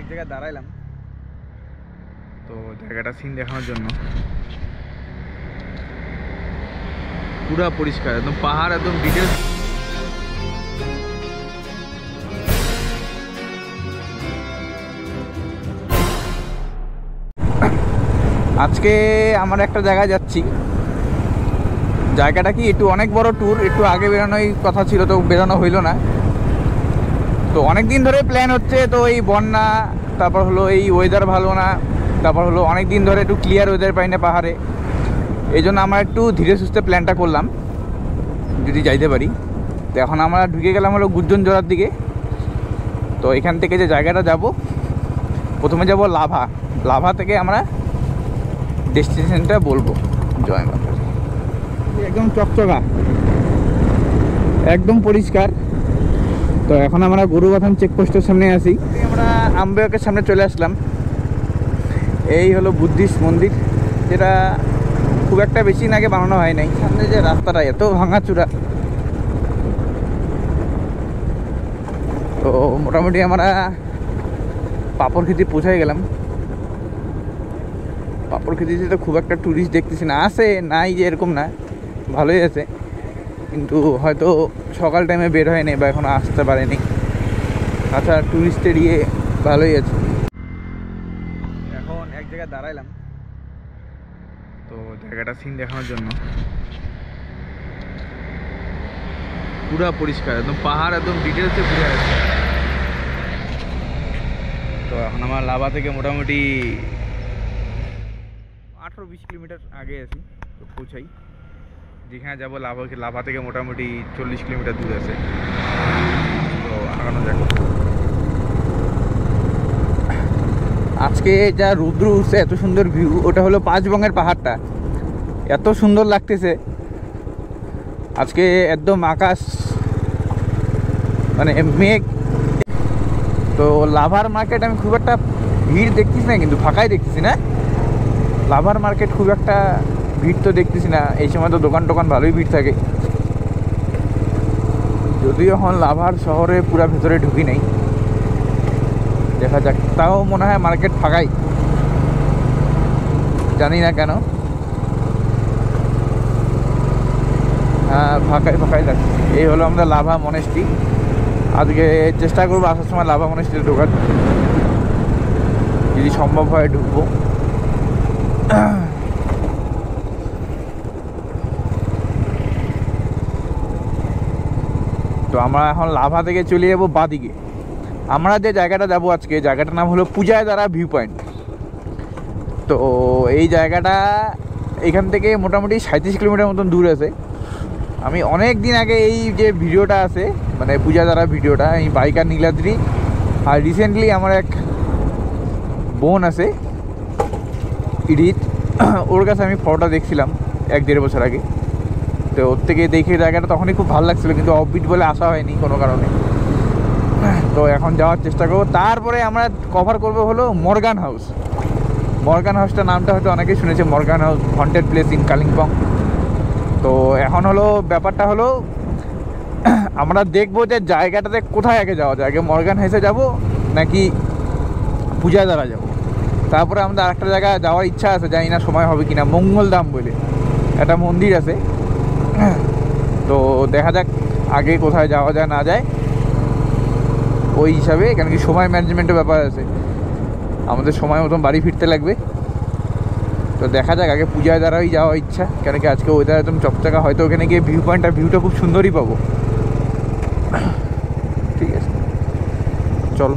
এক জায়গায় দাঁড়াইলাম তো জায়গাটা সিন দেখানোর জন্য। পুরা পরিষ্কার, একদম পাহাড়, একদম ডিটেলস। আজকে আমরা একটা জায়গায় যাচ্ছি। জায়গাটা কি একটু অনেক বড় ট্যুর, একটু আগে বেরোনোই কথা ছিল, তো বেরোনো হইল না। তো অনেক দিন ধরে প্ল্যান হচ্ছে, তো এই বন্যা, তারপর হলো এই ওয়েদার ভালো না, তারপর হলো অনেক দিন ধরে একটু ক্লিয়ার ওয়েদার পাই না পাহাড়ে। এই জন্য আমরা একটু ধীরে সুস্থে প্ল্যানটা করলাম যদি যাইতে পারি। তো এখন আমরা ঢুকে গেলাম হলো গুজ্জন জোড়ার দিকে। তো এখান থেকে যে জায়গাটা যাব, প্রথমে যাব লাভা। লাভা থেকে আমরা ডেস্টিনেশনটা বলবো জয় মাতা। একদম চকচকা, একদম পরিষ্কার। তো এখন আমরা গরুবাথান চেকপোস্টের সামনে আছি। আমরা আম্বেয়কের সামনে চলে আসলাম। এই হলো বুদ্ধিস্ট মন্দির, যেটা খুব একটা বেশি আগে বানানো হয় নাই। সামনে যে রাস্তাটা এত ভাঙাচুরা, তো মোটামুটি আমরা পাপড়খেতি পৌঁছায় গেলাম। পাপড়খেতিতে তো খুব একটা ট্যুরিস্ট দেখতেছি না, আছে নাই যে এরকম না, ভালোই আছে, কিন্তু হয়তো সকাল টাইমে বের হয়নি বা এখনো আসতে পারেনি। আচ্ছা, ট্যুরিস্টের ইয়ে ভালোই আছে। এখন এক জায়গায় দাঁড়াইলাম তো জায়গাটা সিন দেখানোর জন্য। পুরা পরিষ্কার, একদম পাহাড়, একদম ডিটেলসে ঘুরে আছে। তো এখন আমার লাভা থেকে মোটামুটি 18-20 কিলোমিটার আগে আছি, তো পৌঁছাই যেখানে যাবো। লাভা থেকে মোটামুটি 40 কিলোমিটার দূর আছে, তো আগানো যাক। আজকে যা রুদ্র উঠছে, এত সুন্দর ভিউ, ওটা হলো পাঁচবঙ্গের পাহাড়টা, এত সুন্দর লাগতেছে আজকে। একদম আকাশ মানে মেঘ। তো লাভার মার্কেট আমি খুব একটা ভিড় দেখতেছি না, কিন্তু ফাঁকাই দেখতেছি না। লাভার মার্কেট খুব একটা ভিড় তো দেখতেছি না, এই সময় তো দোকান টোকান ভালোই ভিড় থাকে। যদিও এখন লাভার শহরে পুরা ভেতরে ঢুকি নাই, দেখা যাক। তাও মনে হয় মার্কেট ফাঁকাই, জানি না কেন। হ্যাঁ, ফাঁকাই লাগছে। এই হলো আমরা লাভা মনেস্ট্রি। আজকে চেষ্টা করবো আসার সময় লাভা মনেস্ট্রিতে ঢোকার, যদি সম্ভব হয় ঢুকবো। তো আমরা এখন লাভা থেকে চলে যাবো বাদিকে। আমরা যে জায়গাটা যাবো আজকে, জায়গাটার নাম হলো পূজায়দারা ভিউ পয়েন্ট। তো এই জায়গাটা এখান থেকে মোটামুটি 37 কিলোমিটার মতন দূর আছে। আমি অনেক দিন আগে এই যে ভিডিওটা আছে, মানে পূজায়দারা ভিডিওটা, এই বাইকার নীলাদ্রি, আর রিসেন্টলি আমার এক বোন আছে ইডিট, ওর কাছে আমি ফটোটা দেখছিলাম 1-1.5 বছর আগে। তো ওর থেকে দেখে জায়গাটা তখনই খুব ভালো লাগছিলো, কিন্তু অফবিট বলে আসা হয়নি কোনো কারণে। তো এখন যাওয়ার চেষ্টা করবো। তারপরে আমরা কভার করবো হলো মর্গান হাউস। মর্গান হাউসটা নামটা হয়তো অনেকেই শুনেছে, Morgan house haunted place in Kalimpong. তো এখন হলো ব্যাপারটা হলো আমরা দেখবো যে জায়গাটাতে কোথায় আগে যাওয়া যায়, আগে মর্গান হাউসে যাবো নাকি পূজায়দারা যাবো। তারপরে আমাদের আরেকটা জায়গায় যাওয়ার ইচ্ছা আছে, জানি না সময় হবে কিনা, মঙ্গলধাম বলে একটা মন্দির আছে। তো দেখা যাক আগে কোথায় যাওয়া যায় না যায়, ওই হিসাবে। কেন কি সময় ম্যানেজমেন্টের ব্যাপার আছে, আমাদের সময় মতন বাড়ি ফিরতে লাগবে। তো দেখা যাক, আগে পূজায়দারাই যাওয়ার ইচ্ছা, কেন কি আজকে ওয়েদার একদম চকচকা, হয়তো ওখানে গিয়ে ভিউটা খুব সুন্দরই পাবো। ঠিক আছে, চলো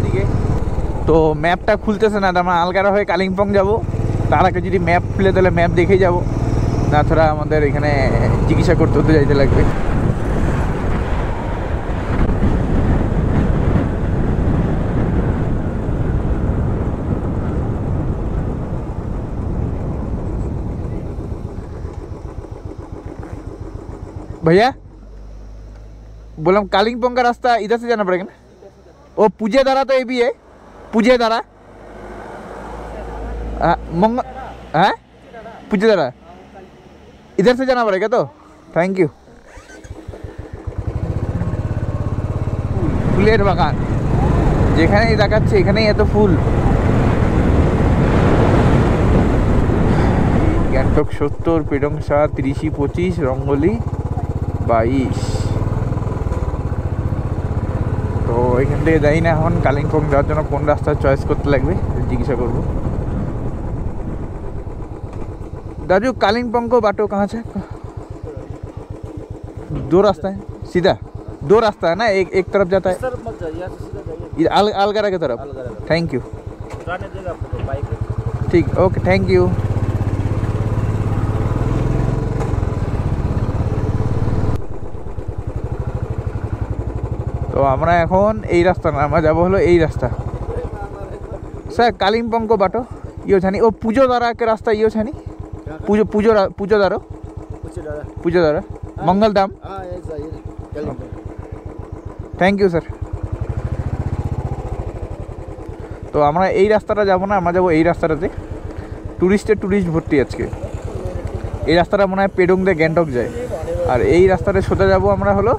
দিকে। তো ম্যাপটা খুলতেছে না, আমরা আলগারা হয়ে কালিম্পং যাব। তার আগে যদি ম্যাপ খুলে তাহলে ম্যাপ দেখেই যাব, না ছাড়া আমাদের এখানে চিকিৎসা করতে হতে যাইতে লাগবে। भैया बोला कालिम्पोंग का रास्ता इधर से जाना पड़ेगा ना? वो पूजेदारा तो ये भी है, पूजेदारा है, पूजेदारा इधर से जाना पड़ेगा। तो थैंक यू। फुलेर बागान যেখানেই দেখাচ্ছে এখানেই এত ফুল। গ্যাংটক 70, পেডংসা 30, 25, রঙ্গলি 22। তো এখান থেকে যাই না, এখন কালিম্পং যাওয়ার জন্য কোন রাস্তা চয়েস করতে লাগবে জিজ্ঞাসা করবো। दाजू कालिम्पोंग को बाटो कहाँ से? दो रास्ता है सीधा, दो रास्ता है ना, एक तरफ जाता है, तरफ मत जाइए, सीधा जाइए अलगरा की तरफ। थैंक यू, जाने देगा आपको बाइक। ठीक, ओके, थैंक यू। तो আমরা এখন এই রাস্তা না, আমরা যাব হলো এই রাস্তা। স্যার কালিম্পং को बाटो यो छानी ओ पूजो दारा के रास्ता यो छानी पूजो पूजो पूजो दारो पूजो दारा मंगल धाम। Thank you sir. तो আমরা এই রাস্তাটা যাব না, আমরা যাব এই রাস্তাটাতে। টুরিস্ট ভর্তি আজকে। এই রাস্তাটা মনে হয় পেডং দিয়ে গ্যাংটক যায়, আর এই রাস্তাটা সোজা যাব আমরা হলো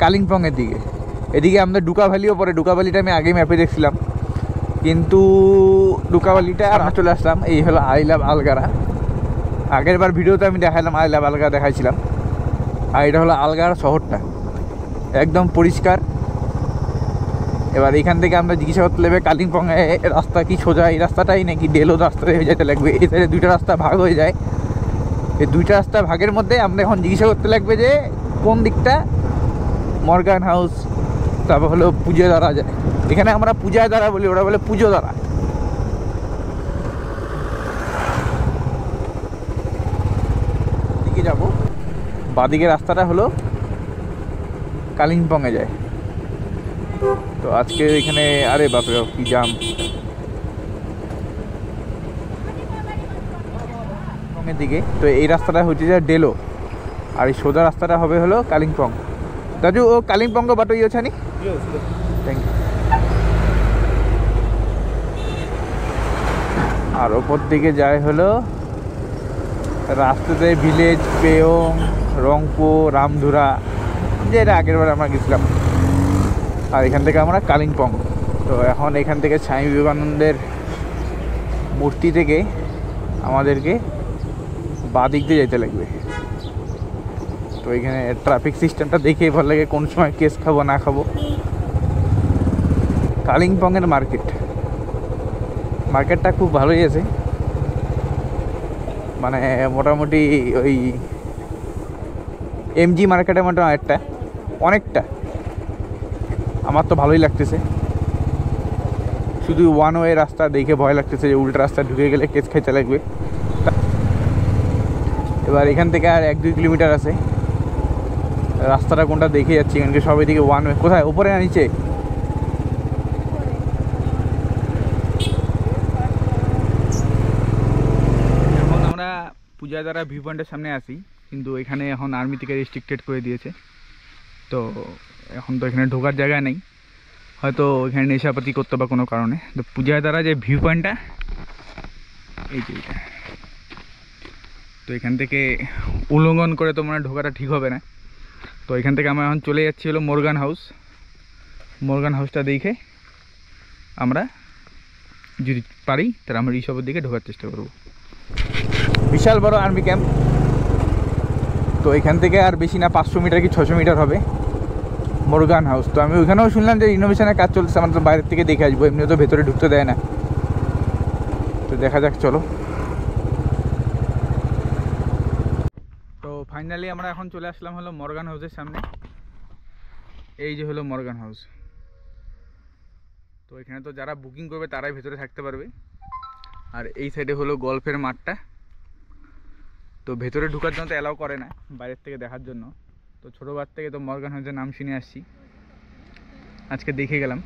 কালিম্পংয়ের দিকে। এদিকে আমাদের ডুকা ভ্যালিও পড়ে, ডুকা ভ্যালিটা আমি আগে ম্যাপে দেখছিলাম, কিন্তু ডুকা ভ্যালিটা আমরা চলে আসলাম। এই হলো আই লাভ আলগারা। আগের বার ভিডিওতে আমি দেখালাম আই লাভ আলগারা দেখাইছিলাম, আর এটা হলো আলগারা শহরটা, একদম পরিষ্কার। এবার এখান থেকে আমরা জিজ্ঞাসা করতে লাগবে কালিম্পংয়ে রাস্তা কি সোজা এই রাস্তাটাই নাকি ডেলো রাস্তা হয়ে যেতে লাগবে। এই সাইডে দুইটা রাস্তা ভাগ হয়ে যায়, এই দুইটা রাস্তা ভাগের মধ্যে আমরা এখন জিজ্ঞাসা করতে লাগবে যে কোন দিকটা মর্গান হাউস, তারপর হলো পুজো দ্বারা যায়। এখানে আমরা পূজায় দ্বারা বলি, ওরা বলে পুজো দ্বারা। দিকে যাব, বাদিকের রাস্তাটা হলো কালিম্পংয়ে যায়। তো আজকে এখানে আরে বাপরে কি জাম এর দিকে। তো এই রাস্তাটা হচ্ছে যায় ডেলো, আর এই সোজা রাস্তাটা হবে হলো কালিম্পং। दाजू वो कालिम्पोंग को बाटो यो छानी। Thank you. और ऊपर दिके जाए हलो रास्ते ভিলেজ পেয়ং, রংপো, রামধুরা, যেটা আগের বার আমরা গেছিলাম। আর এখান থেকে আমরা কালিম্পং। তো এখন এখান থেকে স্বামী বিবেকানন্দের মূর্তি থেকে আমাদেরকে বাদিক দিয়ে যেতে লাগবে। তো এখানে ট্রাফিক সিস্টেমটা দেখেই ভালো লাগে, কোন সময় কেস খাবো না খাবো। কালিম্পংয়ের মার্কেটটা খুব ভালোই আছে, মানে মোটামুটি ওই এমজি মার্কেটের মতো অনেকটা আমার তো ভালোই লাগতেছে। শুধু ওয়ান ওয়ে রাস্তা দেখে ভয় লাগতেছে যে উল্টা রাস্তা ঢুকে গেলে কেস খাইতে লাগবে। এবার এখান থেকে আর 1-2 কিলোমিটার আছে, রাস্তাটা কোনটা দেখে যাচ্ছি, এখানকে সব এদিকে ওয়ান ওয়ে। কোথায়, উপরে না নিচে? এখন আমরা পূজা দ্বারা ভিউ পয়েন্টের সামনে আসি, কিন্তু এখানে এখন আর্মি থেকে রেস্ট্রিক্টেড করে দিয়েছে। তো এখন তো এখানে ঢোকার জায়গা নেই, হয়তো এখানে নেশাপাতি করতে বা কোনো কারণে। তো পূজা দ্বারা যে ভিউ পয়েন্টটা এই যে এটা, তো এখান থেকে উল্লঙ্ঘন করে তো মানে ঢোকাটা ঠিক হবে না। তো এখান থেকে আমরা এখন চলে যাচ্ছি হলো মর্গান হাউসটা দেখে আমরা যদি পারি তাহলে আমরা রিসর্টের দিকে ঢোকার চেষ্টা করব। বিশাল বড় আর্মি ক্যাম্প। তো এখান থেকে আর বেশি না 500 মিটার কি 600 মিটার হবে মর্গান হাউস। তো আমি ওইখানেও শুনলাম যে রিনোভেশনের কাজ চলছে, আমরা তো বাইরের থেকে দেখে আসবো, এমনি তো ভেতরে ঢুকতে দেয় না। তো দেখা যাক, চলো। তো ফাইনালি আমরা এখন চলে আসলাম হলো মর্গান হাউসের সামনে। এই যে হলো মর্গান হাউস। তো এখানে তো যারা বুকিং করবে তারাই ভেতরে থাকতে পারবে। আর এই সাইডে হলো গল্ফের মাঠটা। তো ভেতরে ঢোকার জন্য তো অ্যালাউ করে না, বাইরের থেকে দেখার জন্য। তো ছোটোবার থেকে তো মর্গান হাউসের নাম শুনে আসছি, আজকে দেখে গেলাম।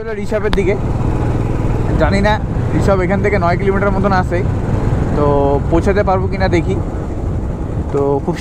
হলো রিসর্টের দিকে, জানি না রিসর্ট এখান থেকে 9 কিলোমিটার মতন আসে, তো পৌঁছাতে পারবো কিনা দেখি। তো খুব